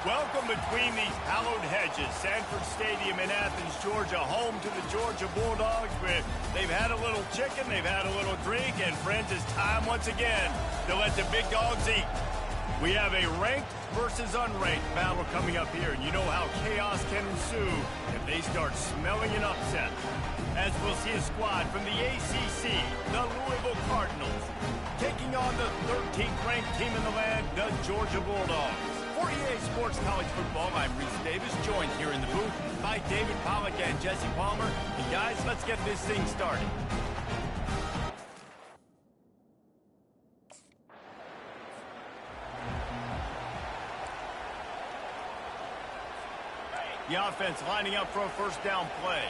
Welcome between these hallowed hedges. Sanford Stadium in Athens, Georgia, home to the Georgia Bulldogs. Where they've had a little chicken, they've had a little drink, and friends, it's time once again to let the big dogs eat. We have a ranked versus unranked battle coming up here, and you know how chaos can ensue if they start smelling an upset. As we'll see a squad from the ACC, the Louisville Cardinals, taking on the 13th ranked team in the land, the Georgia Bulldogs. For EA Sports College Football, I'm Reese Davis, joined here in the booth by David Pollack and Jesse Palmer. And guys, let's get this thing started. The offense lining up for a first down play.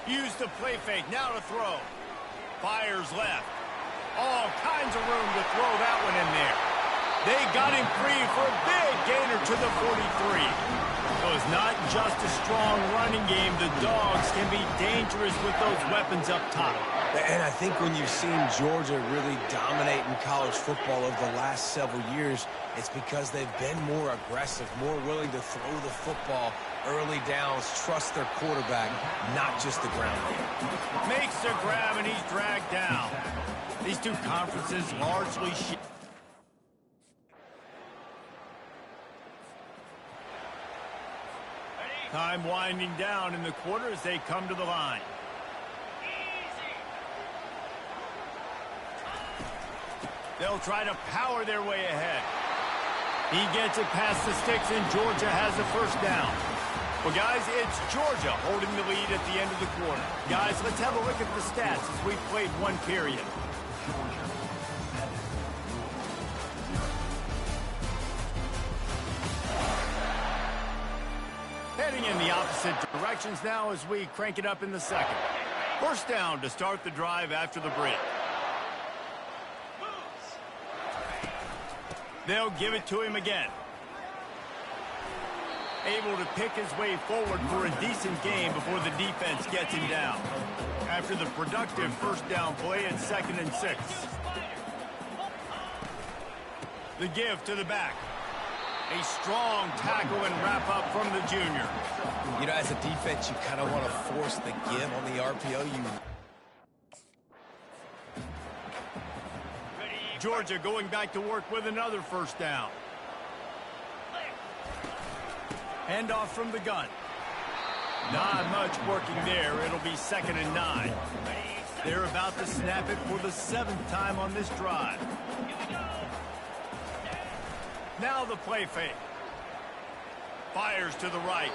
Use the play fake, now to throw. Fires left. All kinds of room to throw that one in there. They got him free for a big gainer to the 43. So it's not just a strong running game. The Dogs can be dangerous with those weapons up top. And I think when you've seen Georgia really dominate in college football over the last several years, it's because they've been more aggressive, more willing to throw the football early downs, trust their quarterback, not just the ground game. Makes the grab, and he's dragged down. These two conferences largely time winding down in the quarter as they come to the line. They'll try to power their way ahead. He gets it past the sticks, and Georgia has the first down. Well, guys, it's Georgia holding the lead at the end of the quarter. Guys, let's have a look at the stats as we've played one period. Heading in the opposite directions now as we crank it up in the second. First down to start the drive after the break. They'll give it to him again. Able to pick his way forward for a decent game before the defense gets him down. After the productive first down play at 2nd and 6. The give to the back. A strong tackle and wrap up from the junior. You know, as a defense, you kind of want to force the give on the RPO. Georgia going back to work with another first down. Handoff from the gun. Not much working there. It'll be 2nd and 9. They're about to snap it for the 7th time on this drive. Now the play fake. Fires to the right.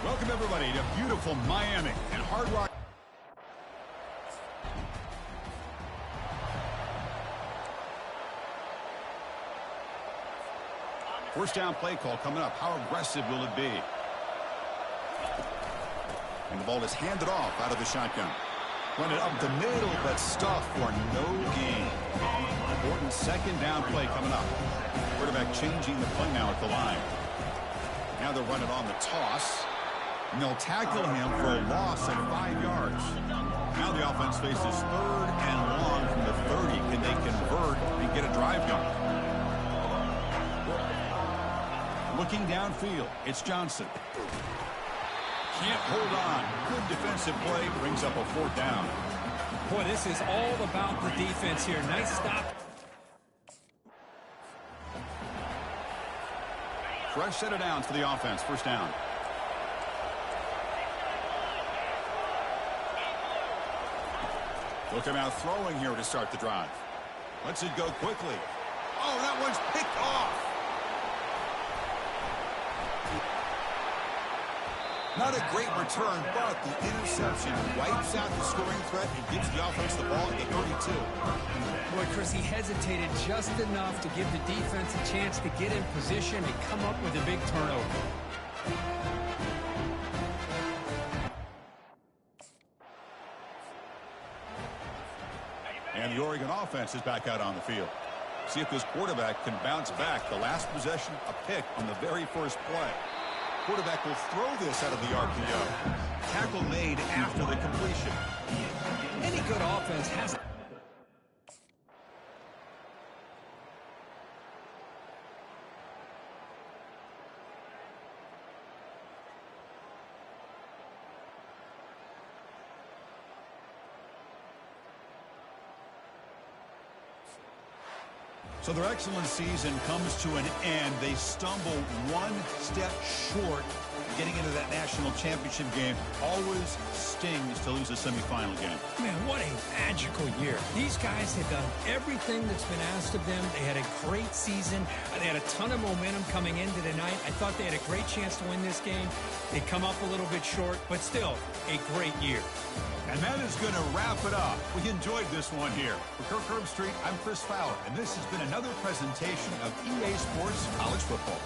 Welcome, everybody, to beautiful Miami and Hard Rock. First down play call coming up. How aggressive will it be? And the ball is handed off out of the shotgun. Run it up the middle, but stuffed for no gain. Important second down play coming up. Quarterback changing the play now at the line. Now they'll run it on the toss. And they'll tackle him for a loss of 5 yards. Now the offense faces 3rd and long from the 30. Can they convert and get a drive going? Looking downfield, it's Johnson. Can't hold on. Good defensive play, brings up a 4th down. Boy, this is all about the defense here. Nice stop. Fresh set of downs for the offense. First down. Look him out throwing here to start the drive. Lets it go quickly. Oh, that one's picked off. Not a great return, but the interception wipes out the scoring threat and gives the offense the ball at the 32. Boy, Chris, he hesitated just enough to give the defense a chance to get in position and come up with a big turnover. And the Oregon offense is back out on the field. See if this quarterback can bounce back. The last possession, a pick on the very first play. Quarterback will throw this out of the RPO. Tackle made after the completion. Any good offense has... So their excellent season comes to an end. They stumble one step short getting into that national championship game. Always stings to lose a semifinal game. Man, what a magical year. These guys have done everything that's been asked of them. They had a great season. They had a ton of momentum coming into tonight. I thought they had a great chance to win this game. They come up a little bit short, but still a great year. And that is going to wrap it up. We enjoyed this one here. For Kirk Herbstreit, I'm Chris Fowler, and this has been another presentation of EA Sports College Football.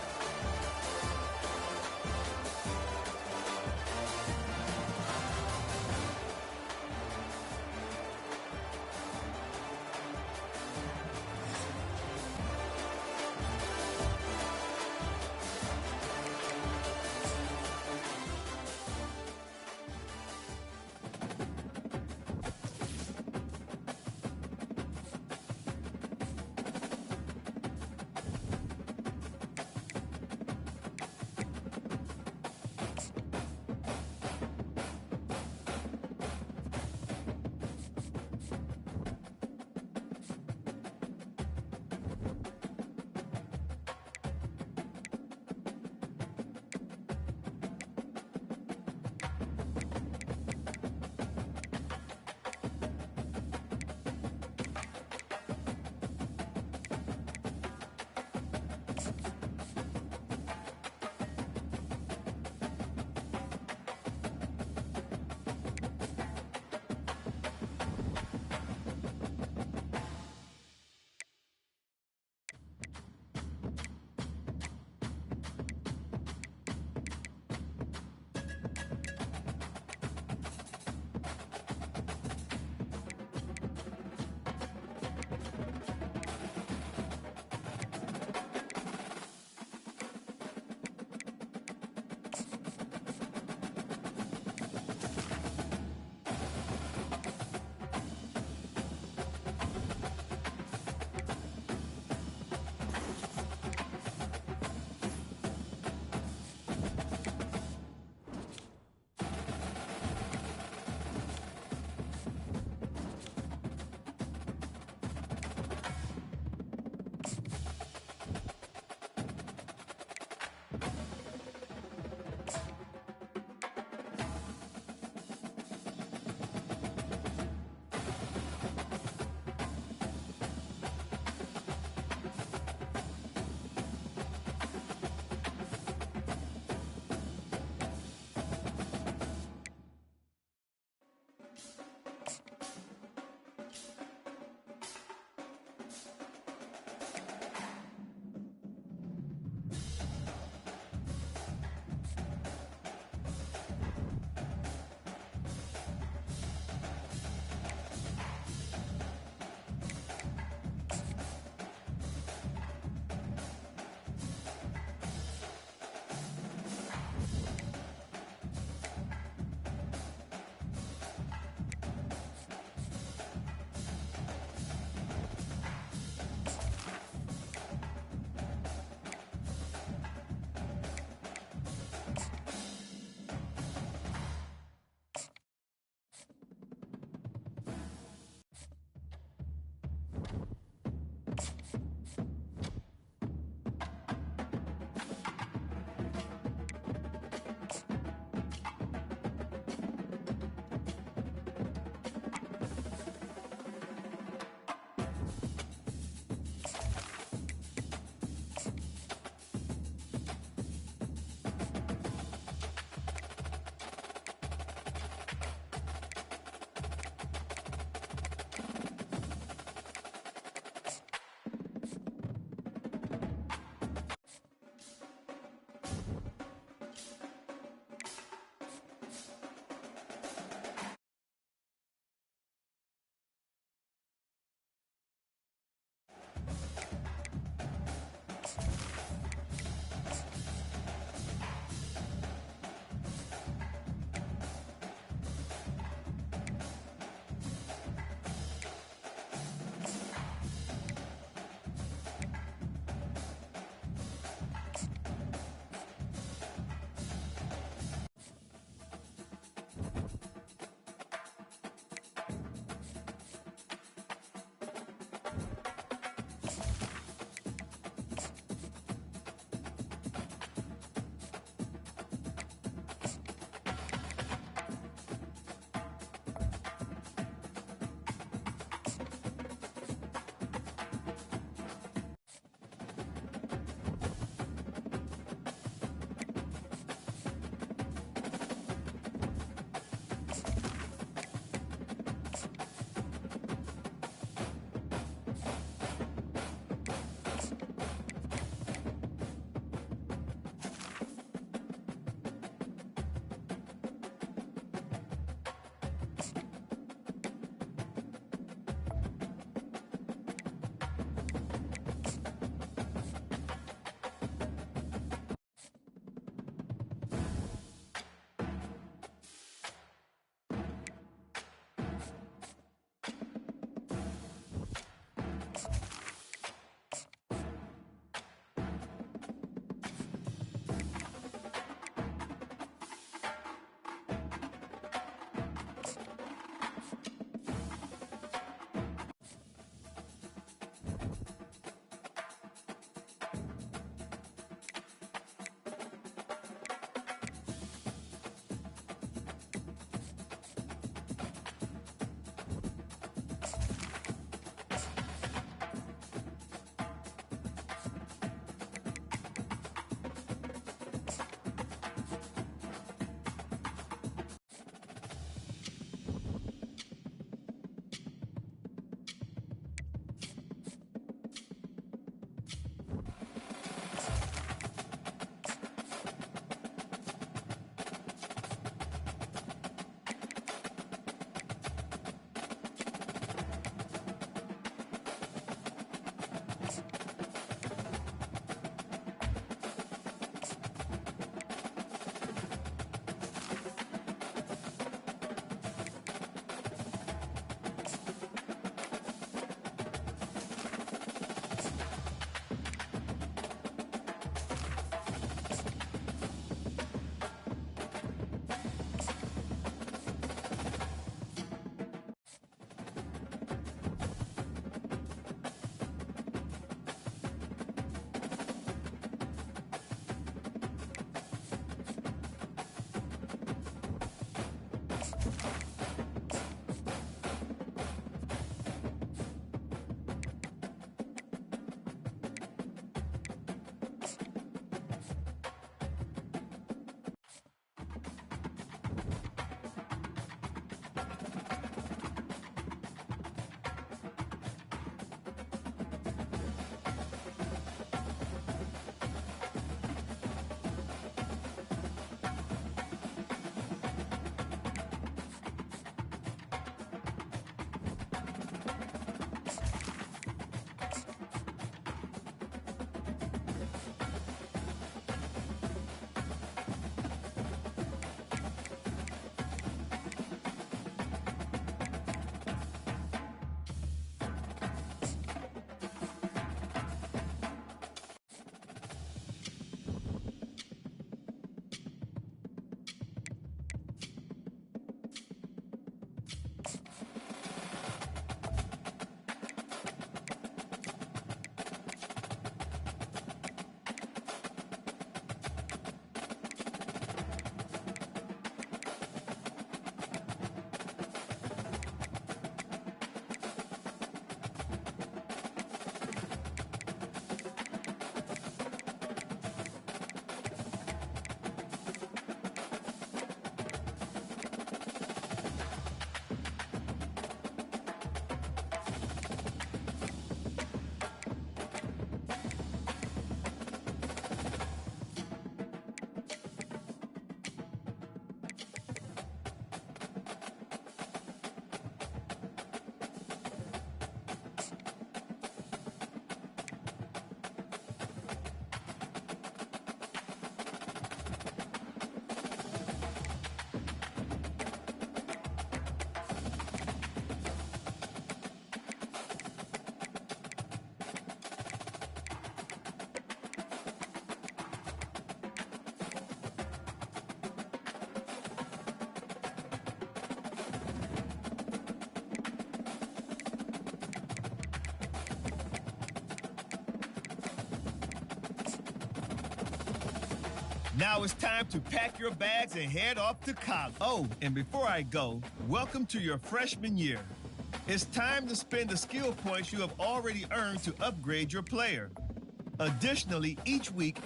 Now it's time to pack your bags and head off to college. Oh, and before I go, welcome to your freshman year. It's time to spend the skill points you have already earned to upgrade your player. Additionally, each week,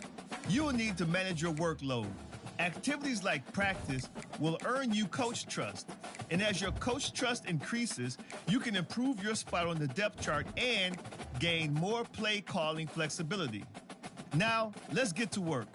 you will need to manage your workload. Activities like practice will earn you coach trust. And as your coach trust increases, you can improve your spot on the depth chart and gain more play calling flexibility. Now, let's get to work.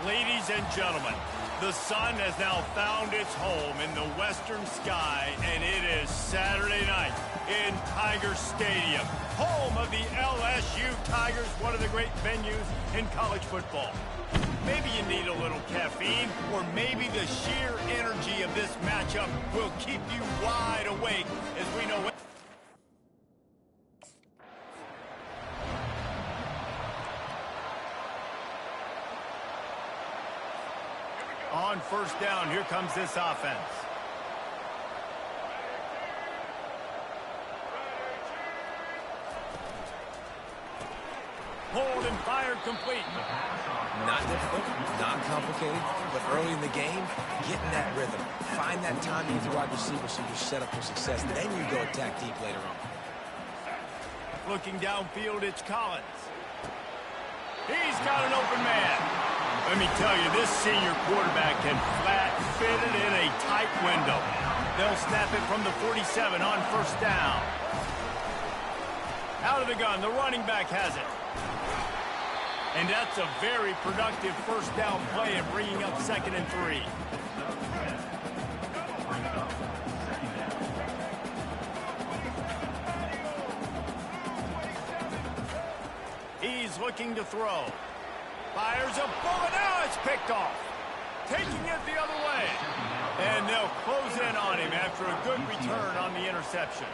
Ladies and gentlemen, the sun has now found its home in the western sky, and it is Saturday night in Tiger Stadium, home of the LSU Tigers, one of the great venues in college football. Maybe you need a little caffeine, or maybe the sheer energy of this matchup will keep you wide awake, as we know. On first down, here comes this offense. Hold and fire complete. Not difficult, not complicated, but early in the game, getting that rhythm. Find that timing with your wide receiver so you're set up for success. Then you go attack deep later on. Looking downfield, it's Collins. He's got an open man. Let me tell you, this senior quarterback can flat fit it in a tight window. They'll snap it from the 47 on first down. Out of the gun, the running back has it. And that's a very productive first down play and bringing up 2nd and 3. He's looking to throw. Fires a bullet. Now it's picked off. Taking it the other way. And they'll close in on him after a good return on the interception.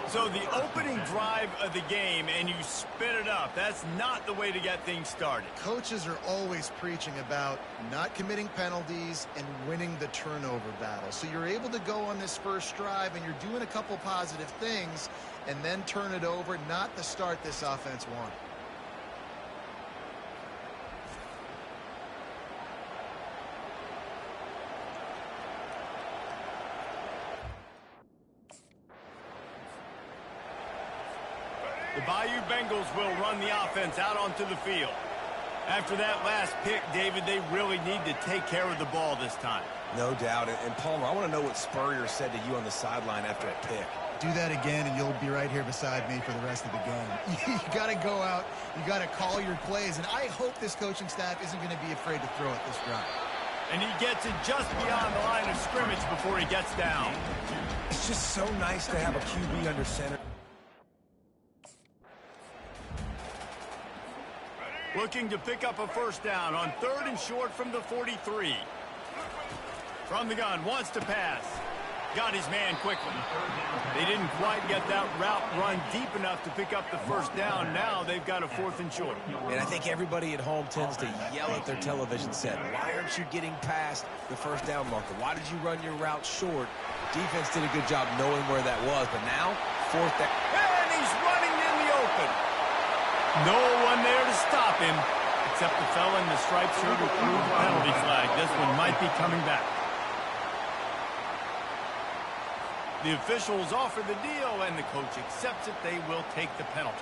So the opening drive of the game, and you spit it up. That's not the way to get things started. Coaches are always preaching about not committing penalties and winning the turnover battle. So you're able to go on this first drive, and you're doing a couple positive things, and then turn it over, not the start this offense wanted. The Bayou Bengals will run the offense out onto the field. After that last pick, David, they really need to take care of the ball this time. No doubt. And Palmer, I want to know what Spurrier said to you on the sideline after a pick. Do that again, and you'll be right here beside me for the rest of the game. You got to go out. You got to call your plays. And I hope this coaching staff isn't going to be afraid to throw it this drive. And he gets it just beyond the line of scrimmage before he gets down. It's just so nice to have a QB under center. Looking to pick up a first down on 3rd and short from the 43. From the gun, wants to pass. Got his man quickly. They didn't quite get that route run deep enough to pick up the first down. Now they've got a 4th and short. And I think everybody at home tends to yell at their television set. Why aren't you getting past the first down marker? Why did you run your route short? Defense did a good job knowing where that was, but now 4th down. And he's running in the open. No one there to stop him, except the fella in the striped shirt who threw the penalty flag. This one might be coming back. The officials offer the deal, and the coach accepts it. They will take the penalty.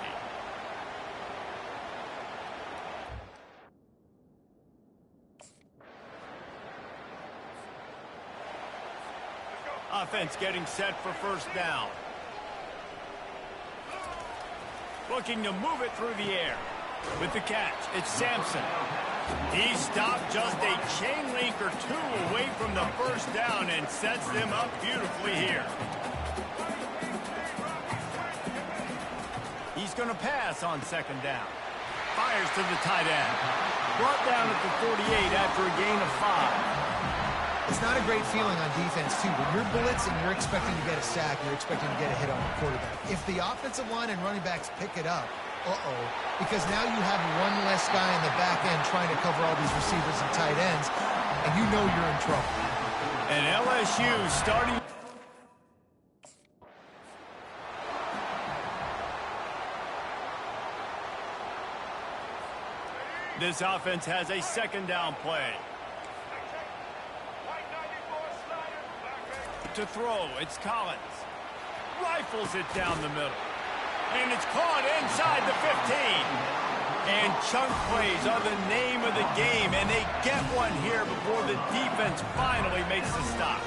Offense getting set for first down. Looking to move it through the air. With the catch, it's Sampson. He stopped just a chain link or two away from the first down and sets them up beautifully here. He's going to pass on 2nd down. Fires to the tight end. Brought down at the 48 after a gain of 5. It's not a great feeling on defense, too. When you're blitzing, you're expecting to get a sack. You're expecting to get a hit on the quarterback. If the offensive line and running backs pick it up, because now you have one less guy in the back end trying to cover all these receivers and tight ends, and you know you're in trouble. And LSU starting. This offense has a 2nd down play. To throw, it's Collins. Rifles it down the middle. And it's caught inside the 15. And chunk plays are the name of the game, and they get one here before the defense finally makes the stop.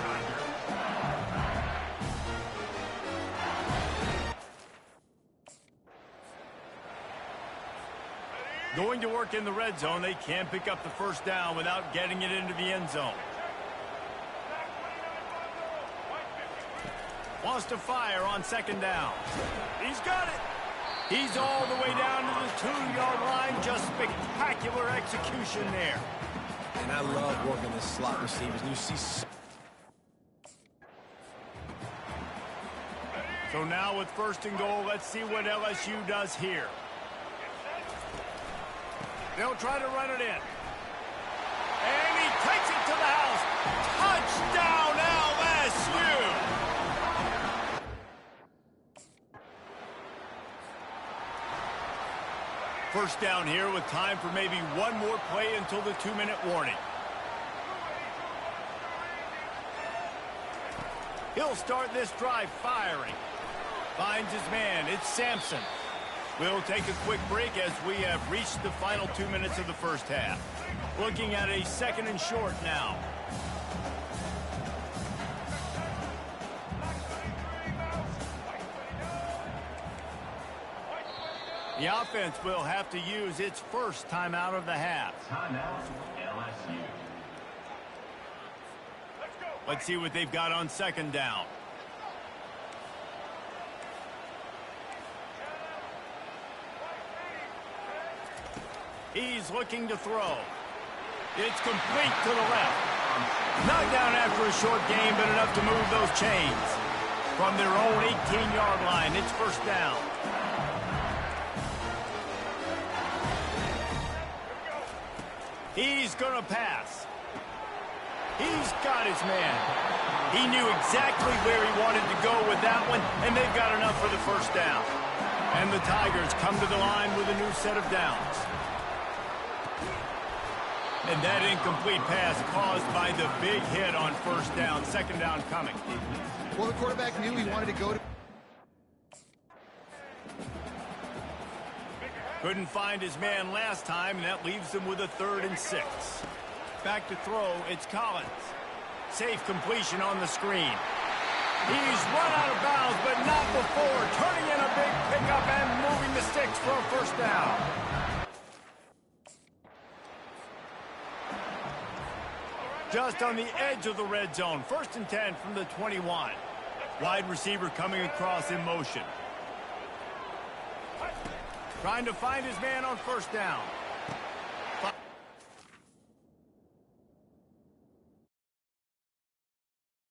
Going to work in the red zone. They can't pick up the first down without getting it into the end zone. Wants to fire on 2nd down. He's got it. He's all the way down to the 2-yard line. Just spectacular execution there. And I love working the slot receivers. And you see. So now with 1st and goal, let's see what LSU does here. They'll try to run it in. And he takes it to the house. Touchdown, LSU! First down here with time for maybe one more play until the 2-minute warning. He'll start this drive firing. Finds his man. It's Sampson. We'll take a quick break as we have reached the final 2 minutes of the first half. Looking at a 2nd and short now. The offense will have to use its first timeout of the half. Timeout, LSU. Let's see what they've got on 2nd down. He's looking to throw. It's complete to the left. Knocked down after a short game, but enough to move those chains. From their own 18-yard line, it's first down. He's going to pass. He's got his man. He knew exactly where he wanted to go with that one, and they've got enough for the first down. And the Tigers come to the line with a new set of downs. And that incomplete pass caused by the big hit on first down. 2nd down coming. Well, the quarterback knew he wanted to go to... Couldn't find his man last time, and that leaves him with a 3rd and 6. Back to throw, it's Collins. Safe completion on the screen. He's run out of bounds, but not before. Turning in a big pickup and moving the sticks for a first down. Just on the edge of the red zone. 1st and 10 from the 21. Wide receiver coming across in motion. Trying to find his man on 1st down.